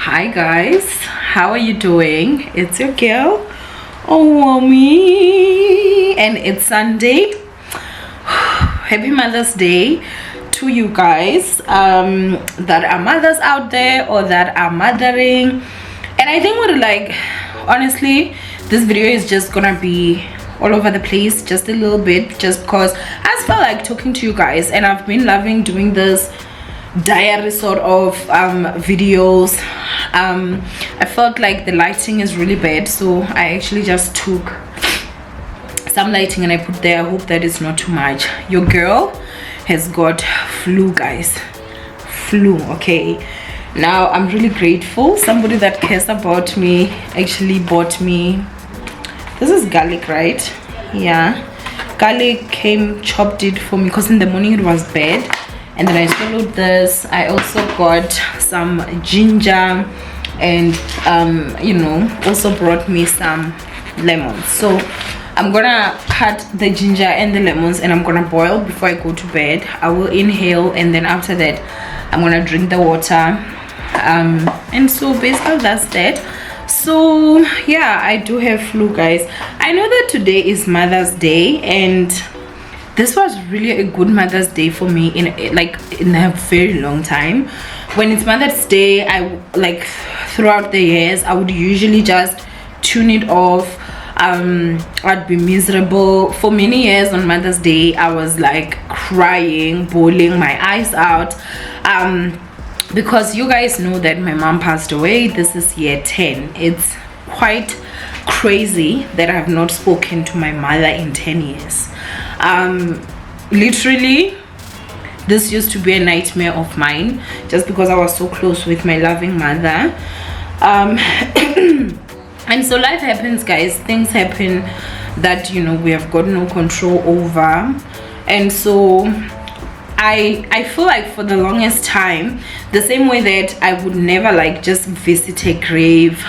Hi guys, how are you doing? It's your girl Owamie and it's Sunday. Happy Mother's Day to you guys that are mothers out there or that are mothering. And I think honestly, this video is just gonna be all over the place just a little bit, just because I just felt like talking to you guys, and I've been loving doing this diary sort of videos. I felt like the lighting is really bad, so I actually just took some lighting and I put there. I hope that is not too much. Your girl has got flu, guys. Flu. Okay, now I'm really grateful. Somebody that cares about me actually bought me, this is garlic, right? Yeah, garlic, came, chopped it for me because in the morning it was bad, and then I swallowed this. I also got some ginger, and also brought me some lemons. So I'm gonna cut the ginger and the lemons and I'm gonna boil before I go to bed. I will inhale, and then after that I'm gonna drink the water, and so basically that's that. So yeah, I do have flu, guys. I know that today is Mother's Day, and this was really a good Mother's Day for me in a very long time. When it's Mother's Day, throughout the years I would usually just tune it off. I'd be miserable for many years. On Mother's Day I was like crying, bawling my eyes out, because you guys know that my mom passed away. This is year 10. It's quite crazy that I have not spoken to my mother in 10 years. Literally, this used to be a nightmare of mine, just because I was so close with my loving mother. And so life happens, guys. Things happen that we have got no control over. And so I feel like for the longest time, the same way that I would never just visit a grave,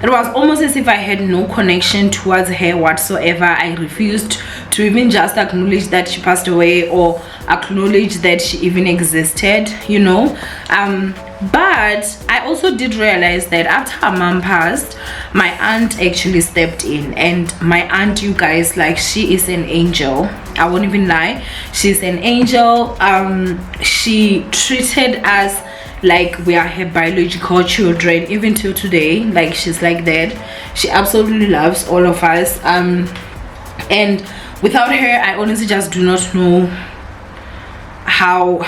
it was almost as if I had no connection towards her whatsoever. I refused to even just acknowledge that she passed away, or acknowledge that she even existed, but I also did realize that after her mom passed, my aunt actually stepped in. And my aunt, you guys, she is an angel. I won't even lie, she's an angel. She treated us like we are her biological children, even till today. She's like that. She absolutely loves all of us, and without her I honestly just do not know how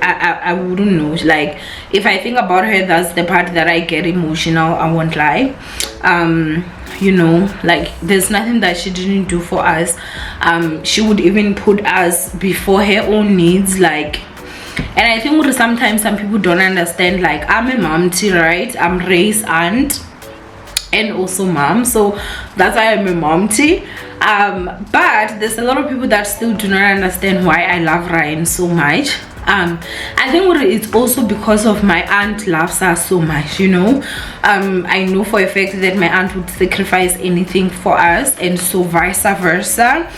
I wouldn't know. If I think about her, that's the part that I get emotional, I won't lie. There's nothing that she didn't do for us. She would even put us before her own needs. And I think sometimes some people don't understand, I'm a mom too, right? I'm Ray's aunt and also mom, so that's why I'm a mom too. But there's a lot of people that still do not understand why I love Ryan so much. I think it's also because of my aunt loves us so much. I know for a fact that my aunt would sacrifice anything for us, and so vice versa.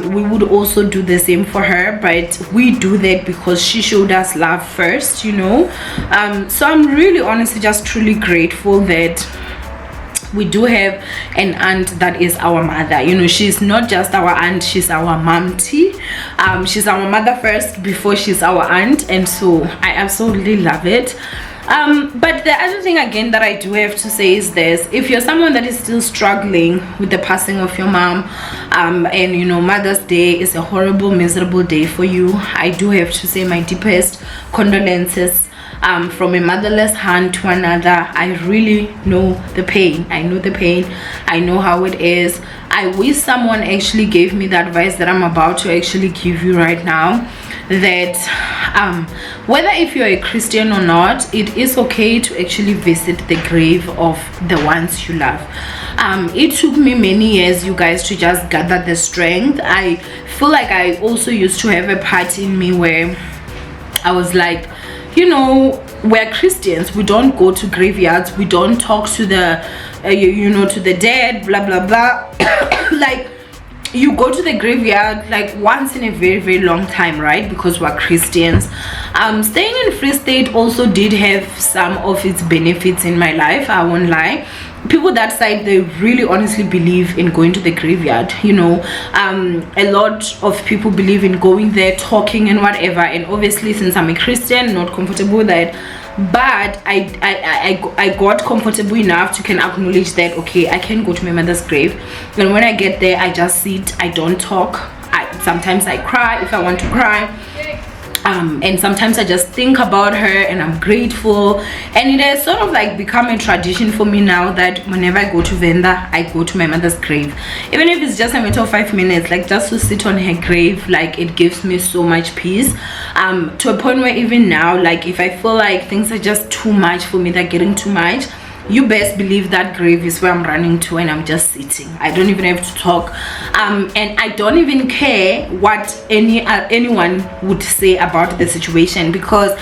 We would also do the same for her, but we do that because she showed us love first. So I'm really honestly just truly grateful that we do have an aunt that is our mother. She's not just our aunt, she's our mom tea. She's our mother first before she's our aunt, and so I absolutely love it. But the other thing again that I do have to say is this: if you're someone that is still struggling with the passing of your mom, and Mother's Day is a horrible, miserable day for you, I do have to say my deepest condolences. From a motherless hand to another. I really know the pain. I know the pain. I know how it is. I wish someone actually gave me the advice that I'm about to actually give you right now, that whether if you're a Christian or not, it is okay to actually visit the grave of the ones you love. It took me many years, you guys, to just gather the strength. I feel like I also used to have a part in me where I was like, we're Christians, we don't go to graveyards, we don't talk to the to the dead, blah blah blah. you go to the graveyard like once in a very, very long time, right? Because we're Christians. Staying in Free State also did have some of its benefits in my life, I won't lie. People that side, they really honestly believe in going to the graveyard, you know. A lot of people believe in going there, talking and whatever, and obviously since I'm a Christian, not comfortable with that, but I got comfortable enough to can acknowledge that okay, I can go to my mother's grave, and when I get there I just sit, I don't talk. Sometimes I cry if I want to cry, and sometimes I just think about her and I'm grateful, and it has sort of like become a tradition for me now that whenever I go to Venda, I go to my mother's grave, even if it's just a matter of 5 minutes, like just to sit on her grave. Like it gives me so much peace, to a point where even now, like if I feel like things are just too much for me, they're getting too much, you best believe that grave is where I'm running to, and I'm just sitting. I don't even have to talk, and I don't even care what anyone would say about the situation, because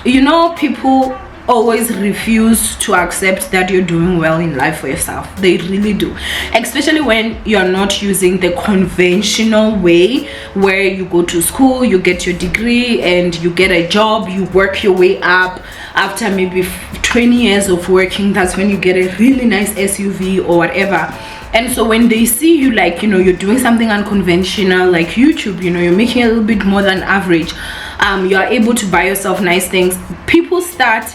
you know, people always refuse to accept that you're doing well in life for yourself. They really do, especially when you're not using the conventional way where you go to school, you get your degree and you get a job, you work your way up. After maybe 20 years of working, that's when you get a really nice SUV or whatever. And so when they see you, like, you know, you're doing something unconventional like YouTube, you know, you're making a little bit more than average, you are able to buy yourself nice things, people start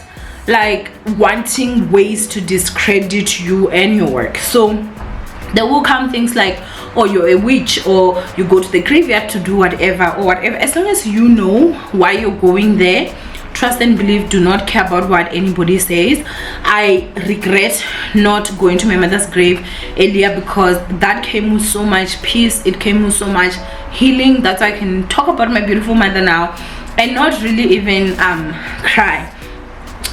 like wanting ways to discredit you and your work. So there will come things like, oh, you're a witch, or you go to the graveyard to do whatever or whatever. As long as you know why you're going there, trust and believe, do not care about what anybody says. I regret not going to my mother's grave earlier, because that came with so much peace, it came with so much healing, that I can talk about my beautiful mother now and not really even cry.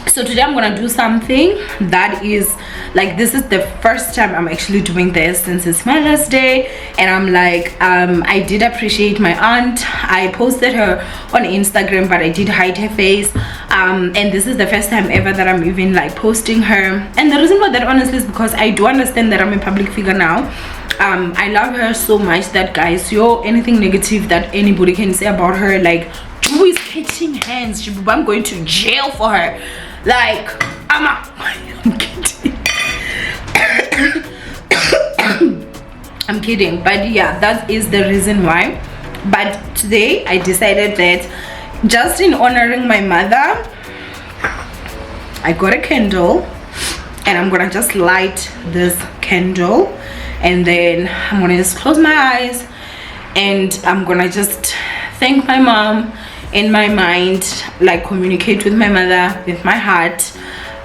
So today I'm gonna do something that is like, this is the first time I'm actually doing this since it's Mother's Day, and I'm like, I did appreciate my aunt. I posted her on Instagram, but I did hide her face, and this is the first time ever that I'm even like posting her. And the reason for that, honestly, is because I do understand that I'm a public figure now. I love her so much that, guys, anything negative that anybody can say about her, like, who is catching hands, I'm going to jail for her. Like, I'm kidding. I'm kidding, but yeah, that is the reason why. But today I decided that just in honoring my mother, I got a candle, and I'm gonna just light this candle, and then I'm gonna just close my eyes, and I'm gonna just thank my mom in my mind, like communicate with my mother with my heart,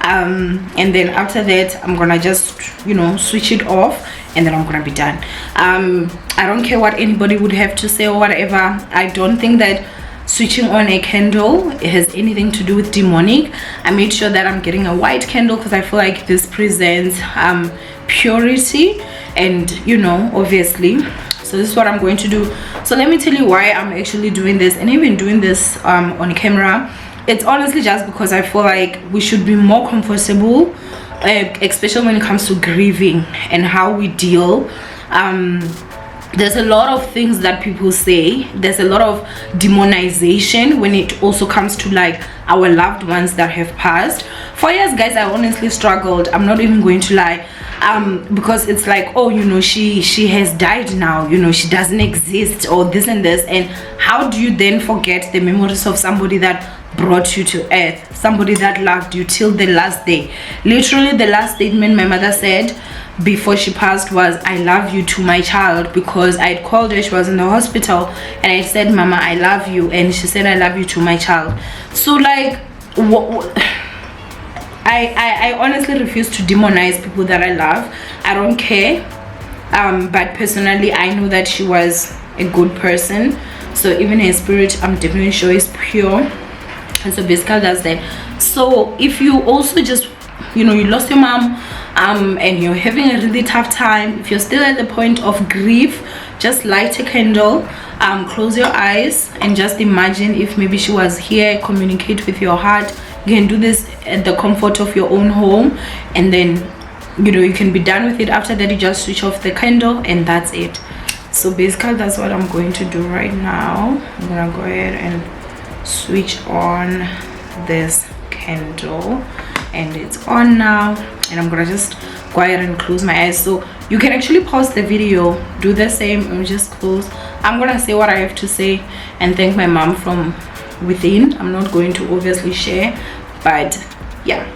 and then after that I'm gonna just, you know, switch it off, and then I'm gonna be done. I don't care what anybody would have to say or whatever. I don't think that switching on a candle has anything to do with demonic. I made sure that I'm getting a white candle because I feel like this presents purity, and you know, obviously. So this is what I'm going to do. So let me tell you why I'm actually doing this, and even doing this on camera. It's honestly just because I feel like we should be more comfortable, especially when it comes to grieving and how we deal. There's a lot of things that people say. There's a lot of demonization when it also comes to like our loved ones that have passed. For years, guys, I honestly struggled. I'm not even going to lie, because it's like, oh, you know, she has died now, you know, she doesn't exist, or this and this. And how do you then forget the memories of somebody that brought you to earth, somebody that loved you till the last day? Literally, the last statement my mother said before she passed was, I love you to my child, because I had called her, she was in the hospital, and I said, Mama, I love you, and she said, I love you to my child. So like, I honestly refuse to demonize people that I love. I don't care, but personally I know that she was a good person, so even her spirit, I'm definitely sure, is pure. And so basically that's that. So if you also just, you know, you lost your mom, and you're having a really tough time, if you're still at the point of grief, just light a candle, close your eyes, and just imagine if maybe she was here. Communicate with your heart. You can do this at the comfort of your own home, and then, you know, you can be done with it. After that, you just switch off the candle, and that's it. So basically that's what I'm going to do right now. I'm gonna go ahead and switch on this candle, and it's on now, and I'm gonna just go ahead and close my eyes. So you can actually pause the video, do the same, and just close. I'm gonna say what I have to say and thank my mom from within. I'm not going to obviously share, but yeah.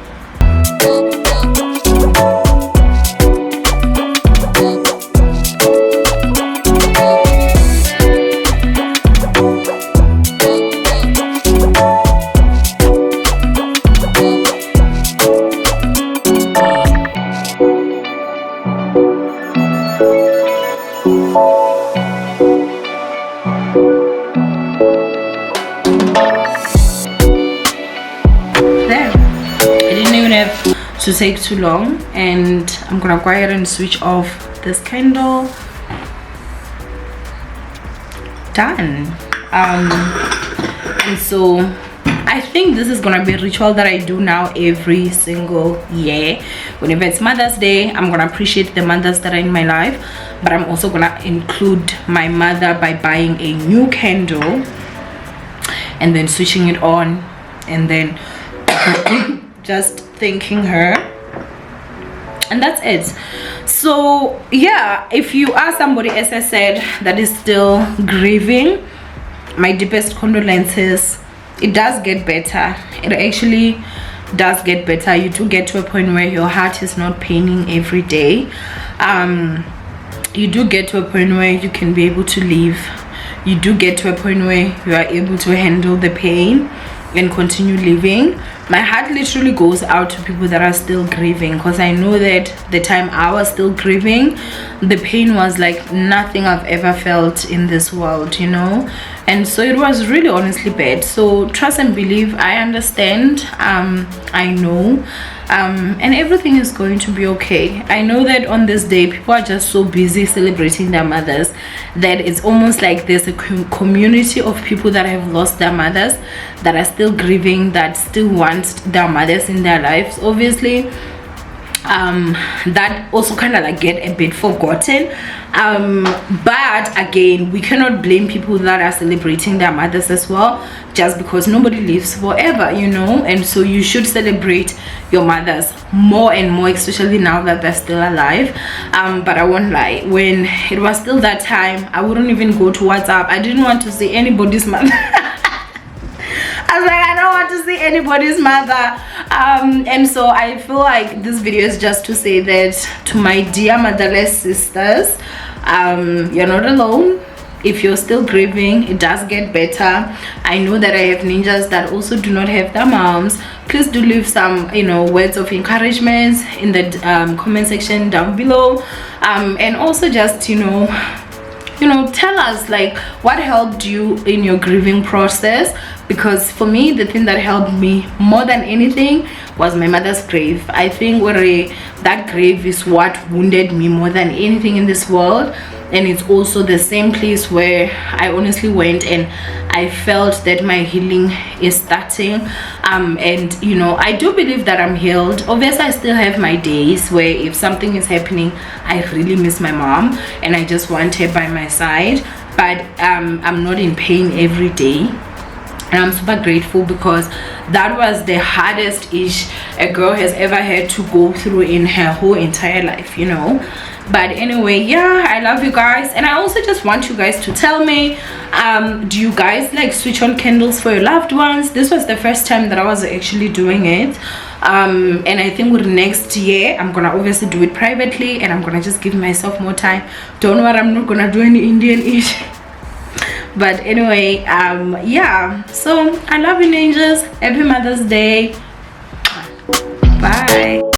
To take too long, and I'm gonna go ahead and switch off this candle. Done. And so I think this is gonna be a ritual that I do now every single year. Whenever it's Mother's Day, I'm gonna appreciate the mothers that are in my life, but I'm also gonna include my mother by buying a new candle and then switching it on, and then just thanking her, and that's it. So yeah, if you are somebody, as I said, that is still grieving, my deepest condolences. It does get better. It actually does get better. You do get to a point where your heart is not paining every day. You do get to a point where you can be able to live. You do get to a point where you are able to handle the pain and continue living. My heart literally goes out to people that are still grieving, because I know that the time I was still grieving, the pain was like nothing I've ever felt in this world, you know. And so it was really honestly bad. So trust and believe, I understand, I know, and everything is going to be okay. I know that on this day people are just so busy celebrating their mothers that it's almost like there's a community of people that have lost their mothers, that are still grieving, that still want their mothers in their lives. Obviously that also kind of like get a bit forgotten, but again, we cannot blame people that are celebrating their mothers as well, just because nobody lives forever, you know. And so you should celebrate your mothers more and more, especially now that they're still alive. But I won't lie, when it was still that time, I wouldn't even go to WhatsApp. I didn't want to see anybody's mother. I was like, I don't want to see anybody's mother. And so I feel like this video is just to say that to my dear motherless sisters, you're not alone. If you're still grieving, it does get better. I know that I have ninjas that also do not have their moms. Please do leave some, you know, words of encouragement in the comment section down below, and also just, you know, tell us like what helped you in your grieving process. Because for me, the thing that helped me more than anything was my mother's grave. I think that grave is what wounded me more than anything in this world. And it's also the same place where I honestly went and I felt that my healing is starting. And you know, I do believe that I'm healed. Obviously, I still have my days where if something is happening, I really miss my mom and I just want her by my side. But I'm not in pain every day. And I'm super grateful, because that was the hardest ish a girl has ever had to go through in her whole entire life, you know. But anyway, yeah, I love you guys. And I also just want you guys to tell me, do you guys like switch on candles for your loved ones? This was the first time that I was actually doing it. And I think with next year I'm gonna obviously do it privately, and I'm gonna just give myself more time. Don't worry, I'm not gonna do any Indian ish. But anyway, yeah, so I love you, angels. Happy Mother's Day. Bye.